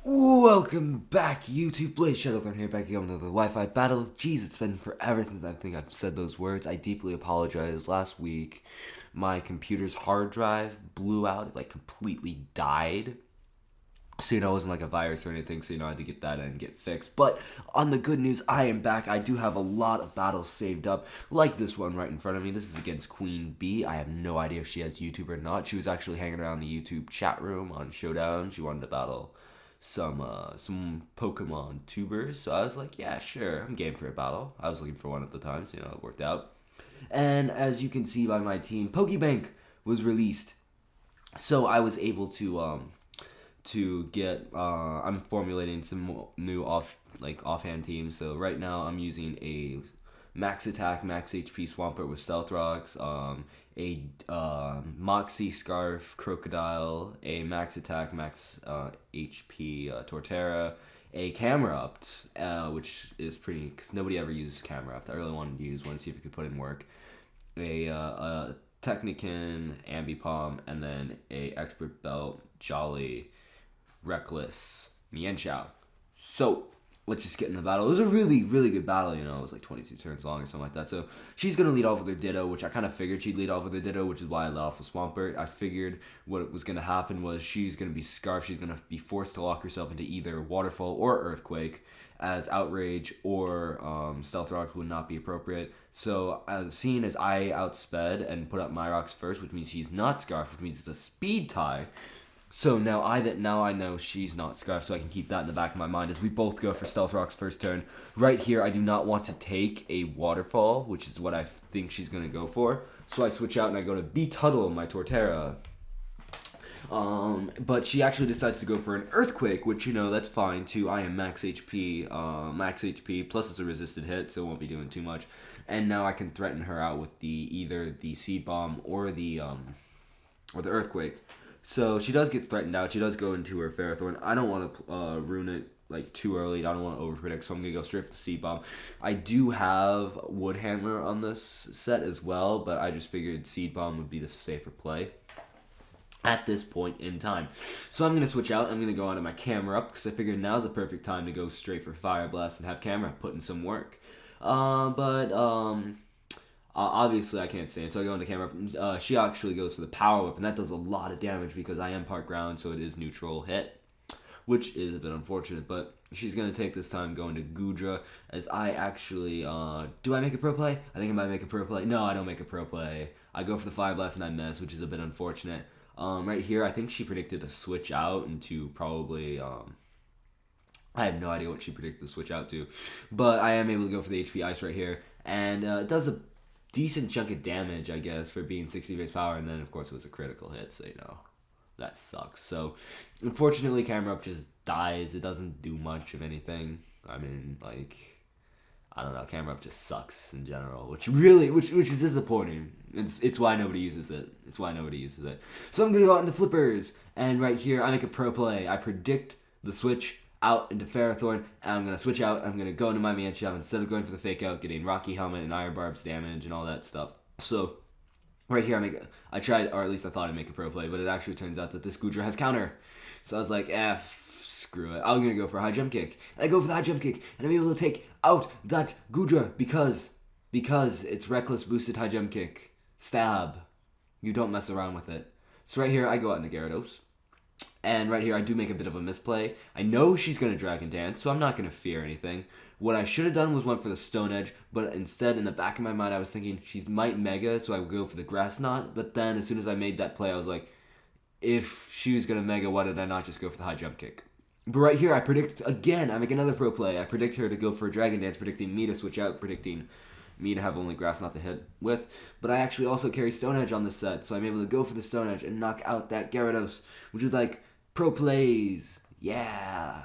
Welcome back, YouTube. Blazeshadowthorn here, back again with another Wi-Fi battle. Jeez, it's been forever since I think I've said those words. I deeply apologize. Last week, my computer's hard drive blew out. It, completely died. So, it wasn't like a virus or anything, so, I had to get that and get fixed. But, on the good news, I am back. I do have a lot of battles saved up, like this one right in front of me. This is against Queen Bee. I have no idea if she has YouTube or not. She was actually hanging around the YouTube chat room on Showdown. She wanted to battle some Pokemon tubers. So I was like, yeah, sure, I'm game for a battle. I was looking for one at the time, so it worked out. And as you can see by my team, Pokebank was released, so I was able to get I'm formulating some new offhand teams. So right now I'm using a max attack, max HP Swampert with Stealth Rocks, a Moxie Scarf Crocodile, a max attack, max HP Torterra, a Camerupt, which is pretty, because nobody ever uses Camerupt. I really wanted to use one, see if it could put in work. A Technikin, Ambipom, and then a Expert Belt, Jolly, Reckless, Mienshao. So, let's just get in the battle. It was a really, really good battle, it was like 22 turns long or something like that. So she's going to lead off with her Ditto, which I kind of figured she'd lead off with her Ditto, which is why I led off with Swampert. I figured what was going to happen was she's going to be Scarf. She's going to be forced to lock herself into either Waterfall or Earthquake, as Outrage or Stealth Rocks would not be appropriate. So seeing as I outsped and put up my rocks first, which means she's not Scarf, which means it's a speed tie. So now I know she's not Scarf, so I can keep that in the back of my mind as we both go for Stealth Rock's first turn. Right here, I do not want to take a Waterfall, which is what I think she's going to go for. So I switch out and I go to Betuddle my Torterra. But she actually decides to go for an Earthquake, which, that's fine too. I am max HP, plus it's a resisted hit, so it won't be doing too much. And now I can threaten her out with either the Seed Bomb or the Earthquake. So she does get threatened out. She does go into her Ferrothorn. I don't want to ruin it too early. I don't want to overpredict, so I'm gonna go straight for the Seed Bomb. I do have Wood Hammer on this set as well, but I just figured Seed Bomb would be the safer play at this point in time. So I'm gonna switch out. I'm gonna go onto my Camerupt because I figured now's the perfect time to go straight for Fire Blast and have Camerupt put in some work. Obviously, I can't stand, so I go into camera. She actually goes for the Power Whip, and that does a lot of damage because I am part ground, so it is neutral hit, which is a bit unfortunate. But she's going to take this time going to Goodra, as I actually... do I make a pro play? I think I might make a pro play. No, I don't make a pro play. I go for the Fire Blast, and I miss, which is a bit unfortunate. Right here, I think she predicted to switch out into probably... I have no idea what she predicted to switch out to, but I am able to go for the HP Ice right here, and it does a decent chunk of damage, I guess, for being 60 base power, and then, of course, it was a critical hit, so, that sucks. So, unfortunately, Camerupt just dies. It doesn't do much of anything. I mean, I don't know, Camerupt just sucks in general, which is disappointing. It's why nobody uses it. So I'm going to go out into Flippers, and right here, I make a pro play. I predict the switch out into Ferrothorn, and I'm going to switch out. I'm going to go into my Mienshao instead of going for the fake out, getting Rocky Helmet and Iron Barb's damage and all that stuff. So, right here, I tried, or at least I thought I'd make a pro play, but it actually turns out that this Goodra has counter. So I was like, screw it. I'm going to go for a high jump kick. And I go for the high jump kick, and I'm able to take out that Goodra because it's reckless boosted high jump kick. Stab. You don't mess around with it. So right here, I go out into Gyarados. And right here, I do make a bit of a misplay. I know she's going to Dragon Dance, so I'm not going to fear anything. What I should have done was went for the Stone Edge, but instead, in the back of my mind, I was thinking she might Mega, so I would go for the Grass Knot. But then, as soon as I made that play, I was like, if she was going to Mega, why did I not just go for the high jump kick? But right here, I predict, again, I make another pro play. I predict her to go for a Dragon Dance, predicting me to switch out, predicting me to have only Grass Knot to hit with. But I actually also carry Stone Edge on this set, so I'm able to go for the Stone Edge and knock out that Gyarados, which is like... Pro plays. Yeah.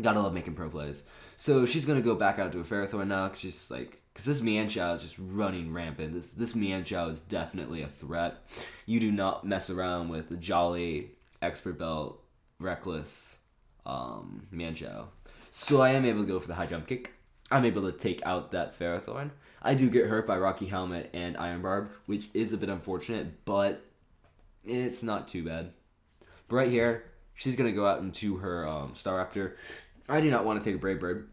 Gotta love making pro plays. So she's going to go back out to a Ferrothorn now. Because this Mienshao is just running rampant. This Mienshao is definitely a threat. You do not mess around with Jolly, Expert Belt, Reckless, Mienshao. So I am able to go for the high jump kick. I'm able to take out that Ferrothorn. I do get hurt by Rocky Helmet and Iron Barb, which is a bit unfortunate, but it's not too bad. But right here, she's going to go out into her Staraptor. I do not want to take a Brave Bird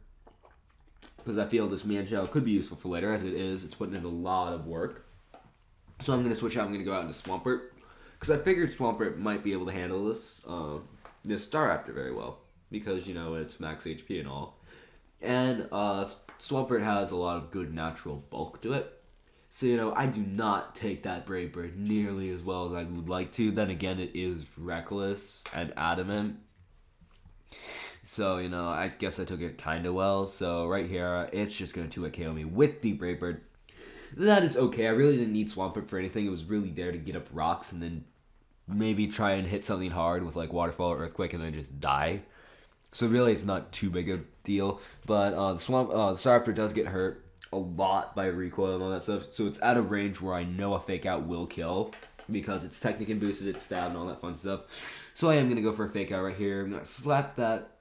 because I feel this Manchow could be useful for later. As it is, it's putting in a lot of work. So I'm going to switch out. I'm going to go out into Swampert because I figured Swampert might be able to handle this Staraptor very well because, it's max HP and all. And Swampert has a lot of good natural bulk to it. So, I do not take that Brave Bird nearly as well as I would like to. Then again, it is reckless and adamant. So, I guess I took it kind of well. So, right here, it's just going to 2-hit KO me with the Brave Bird. That is okay. I really didn't need Swampert for anything. It was really there to get up rocks and then maybe try and hit something hard with, like, Waterfall or Earthquake and then just die. So, really, it's not too big a deal. But the Staraptor does get hurt a lot by recoil and all that stuff, so it's at a range where I know a fake out will kill because it's Technican boosted, it's stab and all that fun stuff. So I am going to go for a fake out right here. I'm going to slap that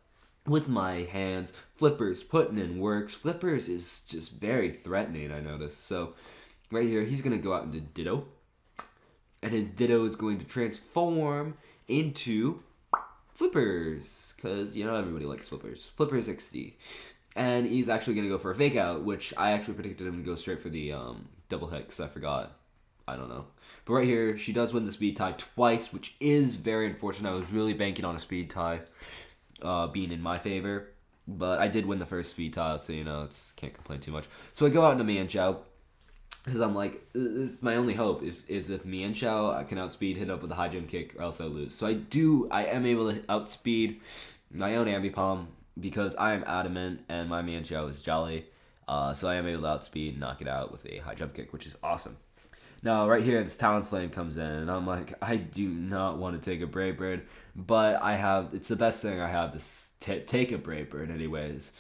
with my hands. Flippers putting in works. Flippers is just very threatening, I noticed. So right here, he's going to go out into Ditto, and his Ditto is going to transform into Flippers because, everybody likes Flippers. Flippers XD. And he's actually going to go for a fake out, which I actually predicted him to go straight for the double hit because I forgot. I don't know. But right here, she does win the speed tie twice, which is very unfortunate. I was really banking on a speed tie being in my favor. But I did win the first speed tie, so, can't complain too much. So I go out into Manchow because I'm like, my only hope is if Manchow I can outspeed, hit up with a high jump kick, or else I lose. So I am able to outspeed my own Ambipom, because I am adamant and my Manchow is jolly. So I am able to outspeed, knock it out with a high jump kick, which is awesome. Now, right here, this Talonflame comes in, and I'm like, I do not want to take a Brave Bird, but it's the best thing I have to take a Brave Bird anyways.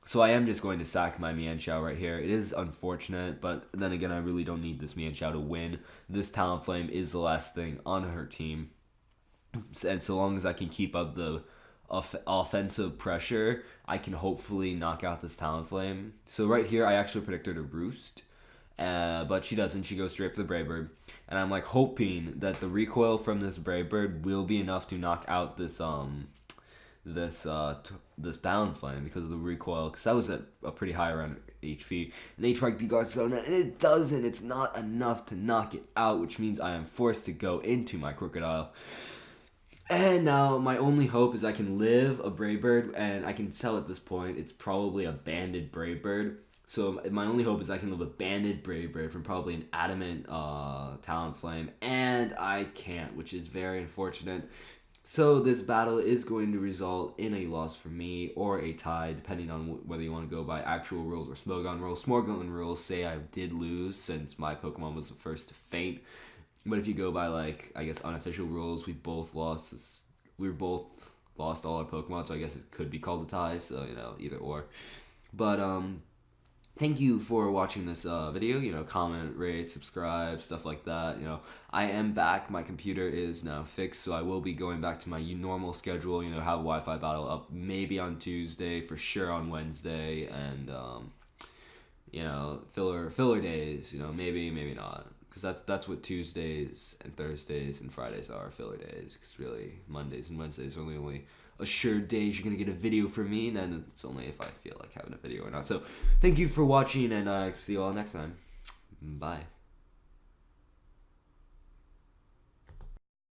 So I am just going to sack my Manchow right here. It is unfortunate, but then again, I really don't need this Manchow to win. This Talonflame is the last thing on her team. And so long as I can keep up the offensive pressure, I can hopefully knock out this Talonflame. So right here, I actually predicted a Roost, but she doesn't. She goes straight for the Brave Bird, and I'm like hoping that the recoil from this Brave Bird will be enough to knock out this Talonflame because of the recoil, because that was at a pretty high around HP, and HRP guards zone, and it doesn't. It's not enough to knock it out, which means I am forced to go into my Crocodile. And now my only hope is I can live a Brave Bird, and I can tell at this point it's probably a banded Brave Bird. So my only hope is I can live a banded Brave Bird from probably an adamant Talonflame, and I can't, which is very unfortunate. So this battle is going to result in a loss for me or a tie, depending on whether you want to go by actual rules or Smogon rules. Smogon rules say I did lose since my Pokemon was the first to faint. But if you go by, I guess, unofficial rules, we both lost all our Pokemon, so I guess it could be called a tie, so, either or. But, thank you for watching this video. Comment, rate, subscribe, stuff like that. I am back. My computer is now fixed, so I will be going back to my normal schedule, have a Wi-Fi battle up maybe on Tuesday, for sure on Wednesday, and, filler days, maybe not. Because that's what Tuesdays and Thursdays and Fridays are, filler days. Because really, Mondays and Wednesdays are the only assured days you're going to get a video from me. And then it's only if I feel like having a video or not. So, thank you for watching, and see you all next time. Bye.